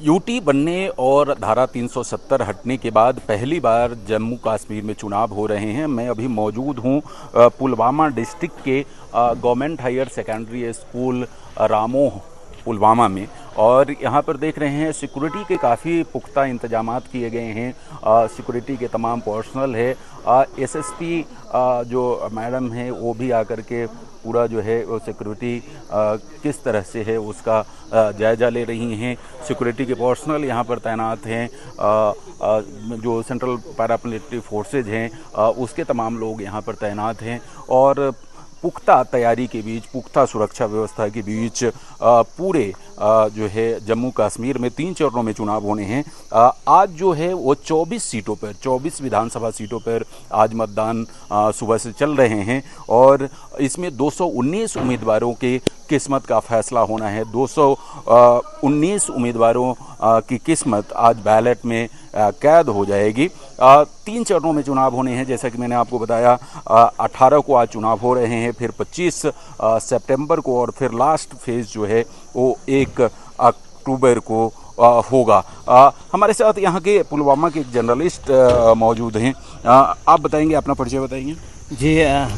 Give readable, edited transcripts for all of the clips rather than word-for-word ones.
UT बनने और धारा 370 हटने के बाद पहली बार जम्मू कश्मीर में चुनाव हो रहे हैं। मैं अभी मौजूद हूं पुलवामा डिस्ट्रिक्ट के government higher secondary school Ramoh Pulwama में, और यहाँ पर देख रहे हैं सिक्योरिटी के काफ़ी पुख्ता इंतजामात किए गए हैं। सिक्योरिटी के तमाम पर्सनल है। एसएसपी जो मैडम हैं वो भी आकर के पूरा जो है वो सिक्योरिटी किस तरह से है उसका जायज़ा ले रही हैं। सिक्योरिटी के पर्सनल यहाँ पर तैनात हैं। जो सेंट्रल पैरामिलिट्री फोर्सेज हैं उसके तमाम लोग यहाँ पर तैनात हैं, और पुख्ता तैयारी के बीच, पुख्ता सुरक्षा व्यवस्था के बीच पूरे जो है जम्मू कश्मीर में 3 चरणों में चुनाव होने हैं। आज जो है वो 24 सीटों पर, 24 विधानसभा सीटों पर आज मतदान सुबह से चल रहे हैं, और इसमें 219 उम्मीदवारों के किस्मत का फैसला होना है। 219 उम्मीदवारों की किस्मत आज बैलेट में कैद हो जाएगी। 3 चरणों में चुनाव होने हैं, जैसा कि मैंने आपको बताया। 18 को आज चुनाव हो रहे हैं, फिर 25 सितंबर को, और फिर लास्ट फेज जो है वो 1 अक्टूबर को होगा। हमारे साथ यहाँ के पुलवामा के एक जर्नलिस्ट मौजूद हैं। आप बताएंगे, अपना परिचय बताएंगे। जी,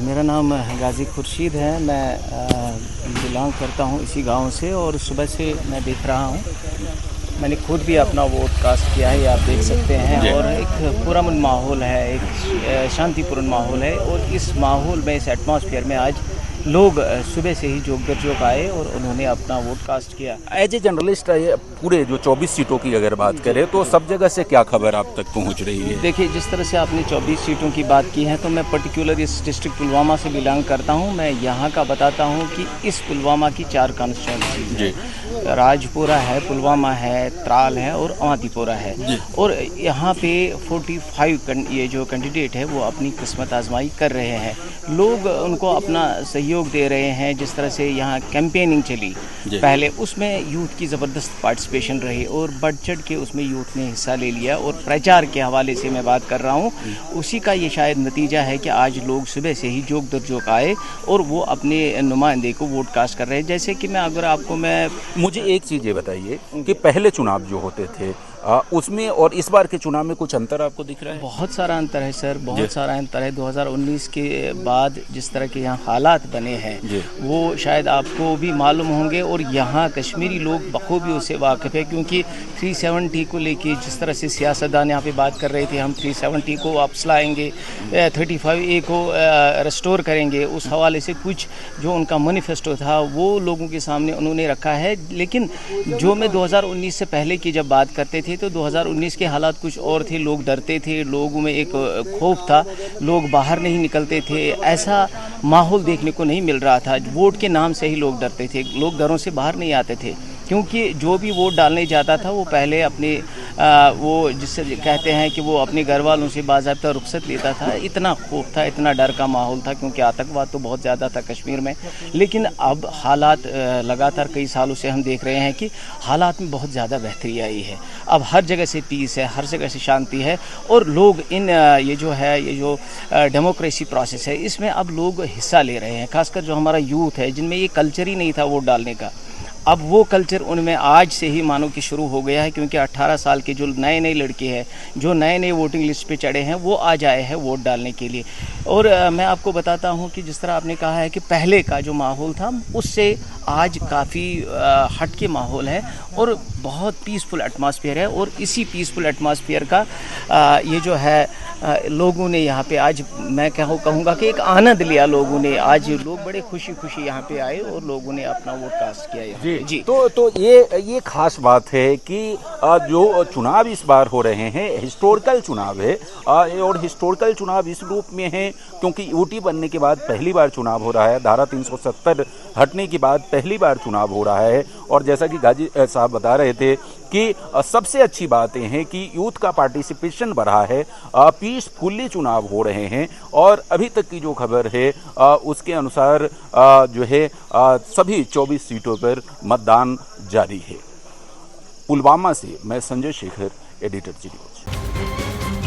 मेरा नाम गाजी खुर्शीद है। मैं बिलोंग करता हूँ इसी गांव से, और सुबह से मैं देख रहा हूँ, मैंने खुद भी अपना वोट कास्ट किया है, आप देख सकते हैं। और एक पुरअमन माहौल है, एक शांतिपूर्ण माहौल है, और इस माहौल में, इस एटमॉस्फेयर में आज लोग सुबह से ही जोक दर जोक आए और उन्होंने अपना वोट कास्ट किया। एज ए जर्नलिस्ट पूरे जो 24 सीटों की अगर बात करें तो सब जगह से क्या खबर आप तक पहुंच रही है? देखिए, जिस तरह से आपने 24 सीटों की बात की है, तो मैं पर्टिकुलर इस डिस्ट्रिक्ट पुलवामा से बिलोंग करता हूं। मैं यहां का बताता हूं कि इस पुलवामा की 4 कॉन्स्टिट्यूंसीज हैं। राजपुरा है, पुलवामा है, त्राल है और अवंतीपोरा है। और यहाँ पे 45 ये जो कैंडिडेट है वो अपनी किस्मत आजमाई कर रहे हैं। लोग उनको अपना सहयोग दे रहे हैं। जिस तरह से यहाँ कैंपेनिंग चली पहले, उसमें यूथ की ज़बरदस्त पार्टिसिपेशन रही और बढ़ चढ़ के उसमें यूथ ने हिस्सा ले लिया। और प्रचार के हवाले से मैं बात कर रहा हूँ, उसी का ये शायद नतीजा है कि आज लोग सुबह से ही जोक दर जोक आए और वो अपने नुमाइंदे को वोट कास्ट कर रहे हैं। जैसे कि मुझे एक चीज़ ये बताइए कि पहले चुनाव जो होते थे उसमें और इस बार के चुनाव में कुछ अंतर आपको दिख रहा है? बहुत सारा अंतर है सर, बहुत सारा अंतर है। 2019 के बाद जिस तरह के यहाँ हालात बने हैं वो शायद आपको भी मालूम होंगे, और यहाँ कश्मीरी लोग बखूबी उससे वाकिफ़ है, क्योंकि 370 को लेके जिस तरह से सियासतदान यहाँ पे बात कर रहे थे, हम 370 को वापस लाएंगे, 35A को रेस्टोर करेंगे, उस हवाले से कुछ जो उनका मैनिफेस्टो था वो लोगों के सामने उन्होंने रखा है। लेकिन जो मैं 2019 से पहले की जब बात करते थे तो 2019 के हालात कुछ और थे। लोग डरते थे, लोगों में एक खौफ था, लोग बाहर नहीं निकलते थे, ऐसा माहौल देखने को नहीं मिल रहा था। वोट के नाम से ही लोग डरते थे, लोग घरों से बाहर नहीं आते थे, क्योंकि जो भी वोट डालने जाता था वो पहले अपने वो जिससे कहते हैं कि वो अपने घर वालों से बाज़ाब्ता रुखसत लेता था। इतना खौफ था, इतना डर का माहौल था, क्योंकि आतंकवाद तो बहुत ज़्यादा था कश्मीर में। लेकिन अब हालात लगातार कई सालों से हम देख रहे हैं कि हालात में बहुत ज़्यादा बेहतरी आई है। अब हर जगह से पीस है, हर जगह से शांति है, और लोग इन ये जो डेमोक्रेसी प्रोसेस है इसमें अब लोग हिस्सा ले रहे हैं। खासकर जो हमारा यूथ है, जिनमें ये कल्चर ही नहीं था वोट डालने का, अब वो कल्चर उनमें आज से ही मानो कि शुरू हो गया है। क्योंकि 18 साल के जो नए लड़के हैं, जो नए वोटिंग लिस्ट पे चढ़े हैं, वो आज आए हैं वोट डालने के लिए। और मैं आपको बताता हूं कि जिस तरह आपने कहा है कि पहले का जो माहौल था उससे आज काफ़ी हट के माहौल है और बहुत पीसफुल एटमॉस्फेयर है। और इसी पीसफुल एटमॉस्फेयर का ये जो है लोगों ने यहाँ पे आज, मैं कहूँगा कि एक आनंद लिया लोगों ने। आज लोग बड़े खुशी यहाँ पे आए और लोगों ने अपना वोट कास्ट किया। जी। तो ये खास बात है कि जो चुनाव इस बार हो रहे हैं हिस्टोरिकल चुनाव है, और हिस्टोरिकल चुनाव इस रूप में है क्योंकि यूटी बनने के बाद पहली बार चुनाव हो रहा है। धारा 370 हटने के बाद पहली बार चुनाव हो रहा है। और जैसा कि गाजी साहब बता रहे थे कि सबसे अच्छी बात यह है कि यूथ का पार्टिसिपेशन बढ़ा है, पीसफुली चुनाव हो रहे हैं, और अभी तक की जो खबर है उसके अनुसार जो है सभी 24 सीटों पर मतदान जारी है। पुलवामा से मैं संजय शेखर, एडिटर जी न्यूज।